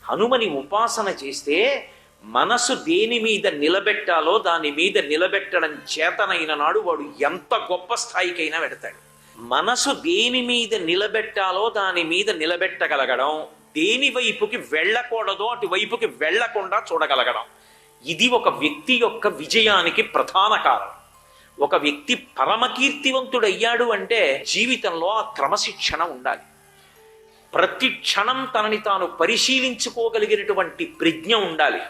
హనుమని ఉపాసన చేస్తే మనసు దేని మీద నిలబెట్టాలో దాని మీద నిలబెట్టడం చేతనైన నాడు వాడు ఎంత గొప్ప స్థాయికైనా పెడతాడు. మనసు దేని మీద నిలబెట్టాలో దాని మీద నిలబెట్టగలగడం, దేని వైపుకి వెళ్ళకూడదో అటువైపుకి వెళ్లకుండా చూడగలగడం, ఇది ఒక వ్యక్తి యొక్క విజయానికి ప్రధాన కారణం. ఒక వ్యక్తి పరమకీర్తివంతుడయ్యాడు అంటే జీవితంలో ఆ క్రమశిక్షణ ఉండాలి. ప్రతి క్షణం తనని తాను పరిశీలించుకోగలిగినటువంటి ప్రజ్ఞ ఉండాలి.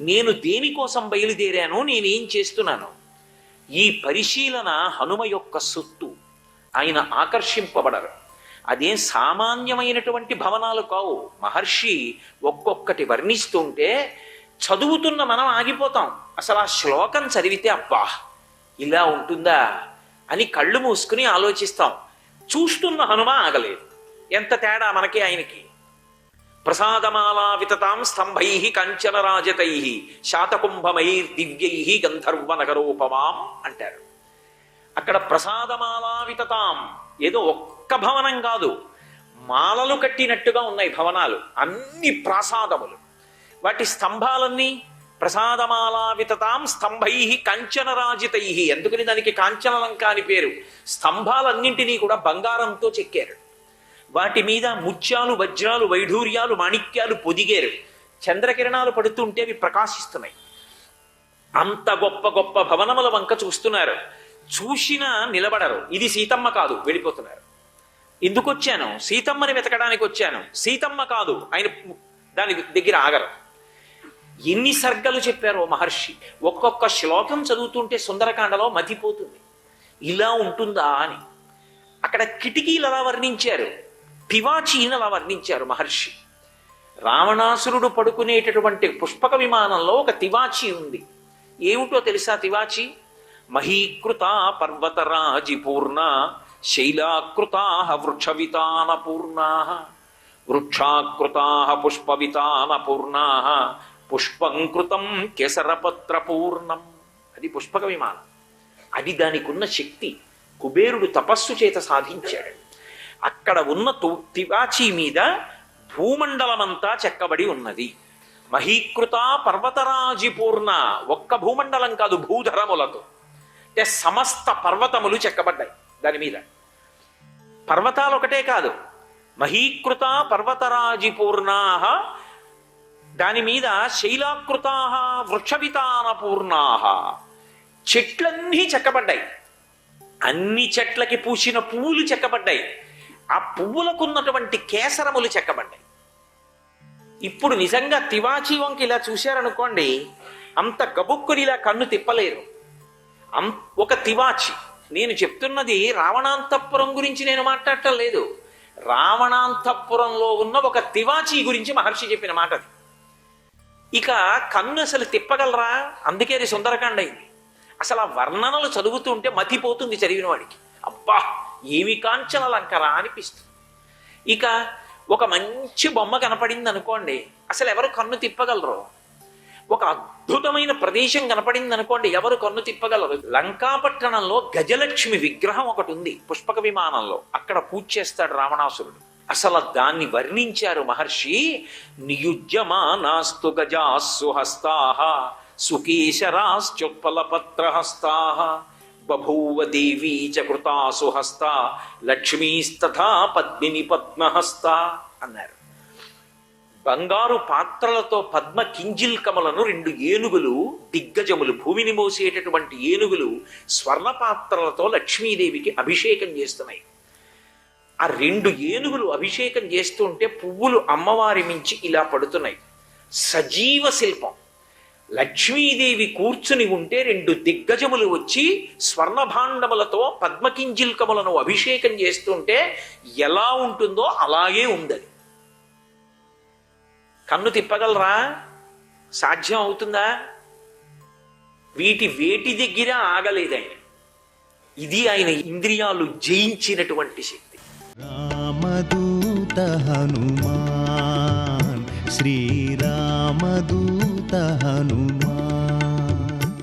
నేను దేనికోసం బయలుదేరాను, నేనేం చేస్తున్నాను, ఈ పరిశీలన హనుమ యొక్క సొత్తు. ఆయన ఆకర్షింపబడరు. అదేం సామాన్యమైనటువంటి భవనాలు కావు. మహర్షి ఒక్కొక్కటి వర్ణిస్తుంటే చదువుతున్న మనం ఆగిపోతాం. అసలు ఆ శ్లోకం చదివితే అబ్బా ఇలా ఉంటుందా అని కళ్ళు మూసుకుని ఆలోచిస్తాం. చూస్తున్న హనుమ ఆగలేదు. ఎంత తేడా మనకి ఆయనకి. ప్రసాదమాలా వితతాం స్తంభై కంచనరాజతై శాతకుంభమైర్ దివ్యై గంధర్వ నగరోపమాం అంటారు. అక్కడ ప్రసాదమాలా వితతాం ఏదో ఒక్క భవనం కాదు, మాలలు కట్టినట్టుగా ఉన్నాయి భవనాలు, అన్ని ప్రాసాదములు. వాటి స్తంభాలన్నీ ప్రసాదమాలా వితతాం స్తంభై కంచనరాజితై. ఎందుకని దానికి కాంచనలంక అని పేరు. స్తంభాలన్నింటినీ కూడా బంగారంతో చెక్కారు. వాటి మీద ముత్యాలు, వజ్రాలు, వైఢూర్యాలు, మాణిక్యాలు పొదిగారు. చంద్రకిరణాలు పడుతుంటే అవి ప్రకాశిస్తున్నాయి. అంత గొప్ప గొప్ప భవనముల వంక చూస్తున్నారు. చూసినా నిలబడరు. ఇది సీతమ్మ కాదు, వెళ్ళిపోతున్నారు. ఎందుకు వచ్చాను? సీతమ్మని వెతకడానికి వచ్చాను. సీతమ్మ కాదు, ఆయన దాని దగ్గర ఆగరు. ఎన్ని సర్గలు చెప్పారో మహర్షి. ఒక్కొక్క శ్లోకం చదువుతుంటే సుందరకాండలో మతిపోతుంది. ఇలా ఉంటుందా అని. అక్కడ కిటికీలు అలా వర్ణించారు, పివాచీని అలా వర్ణించారు మహర్షి. రావణాసురుడు పడుకునేటటువంటి పుష్పక విమానంలో ఒక తివాచీ ఉంది. ఏమిటో తెలుసా తివాచీ? మహీకృత పర్వతరాజిపూర్ణ శైలాకృతా వృక్షవితానపూర్ణా వృక్షాకృతా పుష్పవితానపూర్ణా పుష్పంకృతం కేసరపత్రపూర్ణం. అది పుష్పక విమానం. అది దానికి ఉన్న శక్తి. కుబేరుడు తపస్సు చేత సాధించాడు. అక్కడ ఉన్న తివాచీ మీద భూమండలమంతా చెక్కబడి ఉన్నది. మహీకృత పర్వతరాజిపూర్ణ, ఒక్క భూమండలం కాదు, భూధరములతో. అంటే సమస్త పర్వతములు చెక్కబడ్డాయి దాని మీద. పర్వతాలు ఒకటే కాదు, మహీకృత పర్వతరాజిపూర్ణా, దాని మీద శైలాకృతా వృక్షవితానపూర్ణా, చెట్లన్నీ చెక్కబడ్డాయి. అన్ని చెట్లకి పూసిన పువ్వులు చెక్కబడ్డాయి. ఆ పువ్వులకు ఉన్నటువంటి కేసరములు చెక్కబడ్డాయి. ఇప్పుడు నిజంగా తివాచీ వంక ఇలా చూశారనుకోండి, అంత గబుక్కుని ఇలా కన్ను తిప్పలేరు. ఒక తివాచి. నేను చెప్తున్నది రావణాంతఃపురం గురించి నేను మాట్లాడటం లేదు. రావణాంతఃపురంలో ఉన్న ఒక తివాచీ గురించి మహర్షి చెప్పిన మాట అది. ఇక కన్ను అసలు తిప్పగలరా? అందుకే అది సుందరకాండ అయింది. అసలు ఆ వర్ణనలు చదువుతుంటే మతిపోతుంది చదివిన వాడికి. అబ్బా ఏమి కాంచన లంకరా అనిపిస్తుంది. ఇక ఒక మంచి బొమ్మ కనపడింది అనుకోండి, అసలు ఎవరు కన్ను తిప్పగలరు? ఒక అద్భుతమైన ప్రదేశం కనపడింది అనుకోండి, ఎవరు కన్ను తిప్పగలరు? లంకాపట్టణంలో గజలక్ష్మి విగ్రహం ఒకటి ఉంది పుష్పక విమానంలో. అక్కడ పూజ చేస్తాడు రావణాసురుడు. అసలు దాన్ని వర్ణించారు మహర్షి. నియుజ్యమానాస్తు గజాస్సు హస్తాః సుకేశరాశ్చోత్పలపత్రహస్తా బభూవ దేవీ చ కృతాసు హస్త లక్ష్మీస్తథా పద్మిని పద్మహస్త అన్నారు. బంగారు పాత్రలతో పద్మ కింజిల్కములను 2 ఏనుగులు, దిగ్గజములు, భూమిని మోసేటటువంటి ఏనుగులు స్వర్ణ పాత్రలతో లక్ష్మీదేవికి అభిషేకం చేస్తున్నాయి. ఆ 2 ఏనుగులు అభిషేకం చేస్తుంటే పువ్వులు అమ్మవారి మించి ఇలా పడుతున్నాయి. సజీవ శిల్పం. లక్ష్మీదేవి కూర్చుని ఉంటే 2 దిగ్గజములు వచ్చి స్వర్ణభాండములతో పద్మకింజిల్కములను అభిషేకం చేస్తుంటే ఎలా ఉంటుందో అలాగే ఉందని. కన్ను తిప్పగలరా? సాధ్యం అవుతుందా? వేటి దగ్గర ఆగలేదు ఆయన. ఇది ఆయన ఇంద్రియాలు జయించినటువంటి శక్తి. రామదూత హనుమాన్, శ్రీరామదూత హనుమాన్.